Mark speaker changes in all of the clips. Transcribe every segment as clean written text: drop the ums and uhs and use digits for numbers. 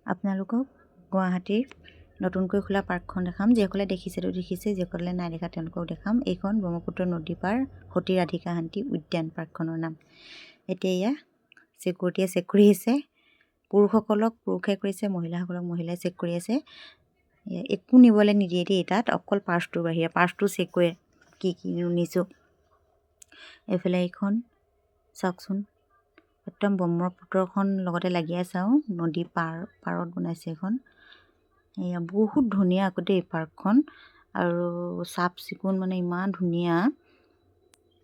Speaker 1: আপোনালোকক গুৱাহাটীৰ নতুনকৈ খোলা পাৰ্কখন দেখাম। যিসকলে দেখিছেতো দেখিছে, যিসকলে নাই দেখা তেওঁলোকক দেখাম। এইখন ব্ৰহ্মপুত্ৰ নদী পাৰ সতী ৰাধিকা শান্তি উদ্যান পাৰ্কখনৰ নাম। এতিয়া এয়া চিকিউৰিটিয়ে চেক কৰি আছে। পুৰুষসকলক পুৰুষে কৰিছে, মহিলাসকলক মহিলাই চেক কৰি আছে। একো নিবলৈ নিদিয়ে দেই, তাত অকল পাৰ্চটোৰ বাহিৰে। পাৰ্চটো চেক কৰে কি নিছোঁ। এইফালে এইখন চাওকচোন, একদম ব্ৰহ্মপুত্ৰখন লগতে লাগি আছে আৰু নদী পাৰত বনাইছে এখন। এয়া বহুত ধুনীয়া আকৌ দেই পাৰ্কখন, আৰু চাফ চিকুণ মানে ইমান ধুনীয়া।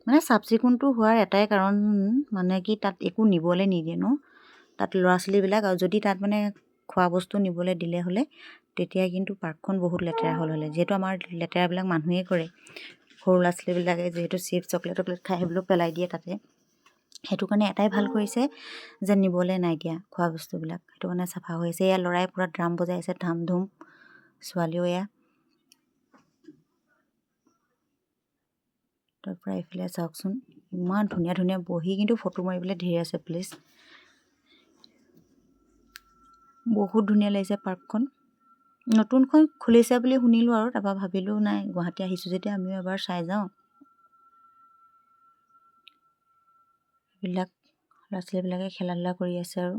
Speaker 1: মানে চাফ চিকুণটো হোৱাৰ এটাই কাৰণ মানে কি, তাত একো নিবলৈ নিদিয়ে ন তাত ল'ৰা ছোৱালীবিলাক। আৰু যদি তাত মানে খোৱা বস্তু নিবলৈ দিলে হ'লে তেতিয়া কিন্তু পাৰ্কখন বহুত লেতেৰা হ'লে। যিহেতু আমাৰ লেতেৰাবিলাক মানুহেই কৰে, সৰু ল'ৰা ছোৱালীবিলাকে যিহেতু চিপছ চকলেট খাই সেইবিলাক পেলাই দিয়ে তাতে। সেইটো কাৰণে এটাই ভাল কৰিছে যে নিবলৈ নাই দিয়া খোৱা বস্তুবিলাক, সেইটো কাৰণে চাফা হৈ আছে। এয়া ল'ৰাই পূৰা ড্ৰাম বজাই আছে ধাম ধুম, ছোৱালীও এয়া। তাৰপৰা এইফালে চাওকচোন, ইমান ধুনীয়া ধুনীয়া বহি কিন্তু ফটো মাৰিবলৈ ধেৰ আছে প্লেচ। বহুত ধুনীয়া লাগিছে পাৰ্কখন। নতুনখন খুলিছে বুলি শুনিলোঁ আৰু তাৰপৰা ভাবিলোঁ নাই গুৱাহাটী আহিছোঁ যেতিয়া আমিও এবাৰ চাই যাওঁ। এইবিলাক ল'ৰা ছোৱালীবিলাকে খেলা ধূলা কৰি আছে আৰু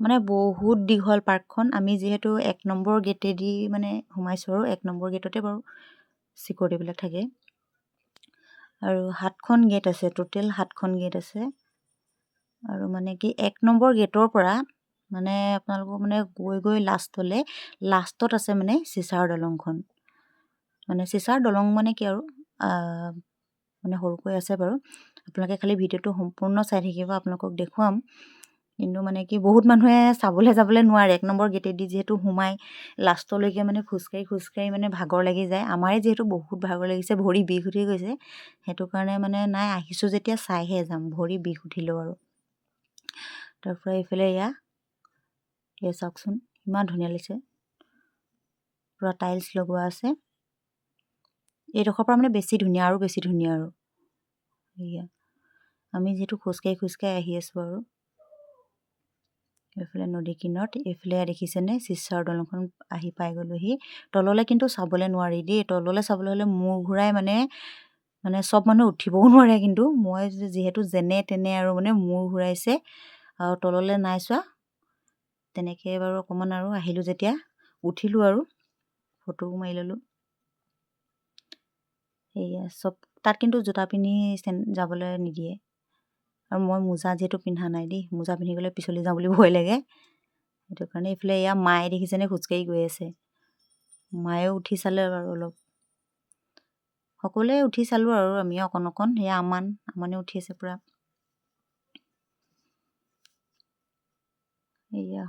Speaker 1: মানে বহুত দীঘল পাৰ্কখন। আমি যিহেতু 1 নম্বৰ গেটেদি মানে সোমাইছোঁ, আৰু 1 নম্বৰ গেটতে বাৰু চিকিউৰিটিবিলাক থাকে। আৰু 7খন গেট আছে, টোটেল 7খন গেট আছে। আৰু মানে কি 1 নম্বৰ গেটৰ পৰা মানে আপোনালোকৰ মানে গৈ লাষ্টত আছে মানে চিচাৰ দলংখন। মানে চিচাৰ দলং মানে কি আৰু মানে সৰুকৈ আছে বাৰু। আপোনালোকে খালি ভিডিঅ'টো সম্পূৰ্ণ চাই থাকিব, আপোনালোকক দেখুৱাম। কিন্তু মানে কি বহুত মানুহে যাবলৈ নোৱাৰে 1 নম্বৰ গেটেদি, যিহেতু সোমাই লাষ্টলৈকে মানে খোজকাঢ়ি মানে ভাগৰ লাগি যায়। আমাৰে যিহেতু বহুত ভাগৰ লাগিছে, ভৰি বিষ উঠি গৈছে। সেইটো কাৰণে মানে নাই আহিছোঁ যেতিয়া চাইহে যাম, ভৰি বিষ উঠিলেও আৰু। তাৰপৰা এইফালে এয়া চাওকচোন, ইমান ধুনীয়া লাগিছে, পূৰা টাইলছ লগোৱা আছে। এইডোখৰৰ পৰা মানে বেছি ধুনীয়া, আৰু বেছি ধুনীয়া আৰু। এয়া আমি যিহেতু খোজকাঢ়ি আহি আছোঁ আৰু এইফালে নদী কিনাৰত। এইফালে দেখিছেনে চিচাৰ দলংখন আহি পাই গ'লোহি। তললৈ কিন্তু চাবলৈ নোৱাৰি দেই, তললৈ চাবলৈ হ'লে মূৰ ঘূৰাই মানে চব মানুহ উঠিবও নোৱাৰে। কিন্তু মই যিহেতু যেনে তেনে আৰু মানে মূৰ ঘূৰাইছে আৰু তললৈ নাই চোৱা। তেনেকৈ বাৰু অকণমান আৰু আহিলোঁ যেতিয়া উঠিলোঁ আৰু ফটোও মাৰি ল'লোঁ। সেয়া চব তাত কিন্তু জোতা পিন্ধি যাবলৈ নিদিয়ে। আৰু মই মোজা যিহেতু পিন্ধা নাই দেই, মোজা পিন্ধি গ'লে পিছলি যাওঁ বুলি ভয় লাগে। সেইটো কাৰণে এইফালে এয়া মায়ে দেখিছেনে খোজকাঢ়ি গৈ আছে। মায়েও উঠি চালে বাৰু অলপ, সকলোৱে উঠি চালোঁ আৰু আমিও অকণ। সেয়া আমানে উঠি আছে পূৰা। এয়া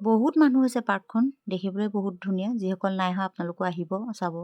Speaker 1: বহুত মানুহ হৈছে পাৰ্কখন, দেখিবলৈ বহুত ধুনীয়া। যিসকল নাই হোৱা আপোনালোকো আহিব চাব।